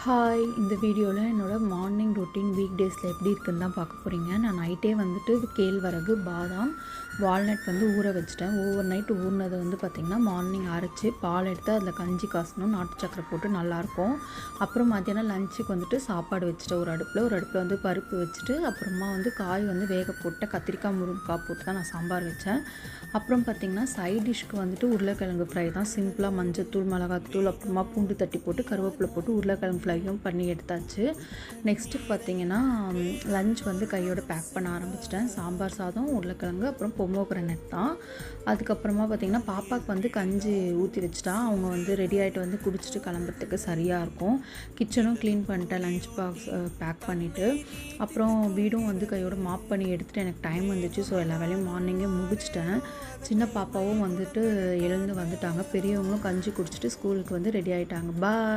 Hi, இந்த வீடியோவில் என்னோடய மார்னிங் ரொட்டீன் வீக் டேஸில் எப்படி இருக்குன்னு தான் பார்க்க போகிறீங்க. நான் நைட்டே வந்துட்டு கேழ்வரகு, பாதாம், வால்நட் வந்து ஊற வச்சுட்டேன். ஓவர் நைட் ஊறினதை வந்து பார்த்திங்கன்னா மார்னிங் அரைச்சி பால் எடுத்து அதில் கஞ்சி காசணும், நாட்டு சக்கரை போட்டு நல்லாயிருக்கும். அப்புறம் மத்தியானம் லஞ்சுக்கு வந்துட்டு சாப்பாடு வச்சுட்டேன். ஒரு அடுப்பில் வந்து பருப்பு வச்சுட்டு அப்புறமா வந்து காய் வந்து வேக போட்டு கத்திரிக்காய் முருங்கைக்காய் போட்டு தான் நான் சாம்பார் வச்சேன். அப்புறம் பார்த்திங்கன்னா சைட் டிஷ்க்கு வந்துட்டு உருளைக்கிழங்கு ஃப்ரை தான். சிம்பிளாக மஞ்சத்தூள், மிளகாத்தூள், அப்புறமா பூண்டு தட்டி போட்டு கருவேப்பிலை போட்டு உருளைக்கிழங்கு ஃப்ரையும் பண்ணி எடுத்தாச்சு. நெக்ஸ்ட்டு பார்த்திங்கன்னா லஞ்ச் வந்து கையோடு பேக் பண்ண ஆரம்பிச்சிட்டேன். சாம்பார் சாதம், உருளைக்கிழங்கு, அப்புறம் பொமோகிரானேட் தான். அதுக்கப்புறமா பார்த்திங்கன்னா பாப்பாவுக்கு வந்து கஞ்சி ஊற்றி வச்சுட்டா. அவங்க வந்து ரெடி ஆகிட்டு வந்து குடிச்சிட்டு கிளம்புறதுக்கு சரியாக இருக்கும். கிச்சனும் க்ளீன் பண்ணிட்டேன், லஞ்ச் பாக்ஸ் பேக் பண்ணிவிட்டு. அப்புறம் வீடும் வந்து கையோடு மாப் பண்ணி எடுத்துகிட்டு எனக்கு டைம் வந்துச்சு. ஸோ எல்லா வேலையும் மார்னிங்கே முடிச்சிட்டேன். சின்ன பாப்பாவும் வந்துட்டு எழுந்து வந்துட்டாங்க. பெரியவங்களும் கஞ்சி குடிச்சிட்டு ஸ்கூலுக்கு வந்து ரெடி ஆகிட்டாங்க. பாய்.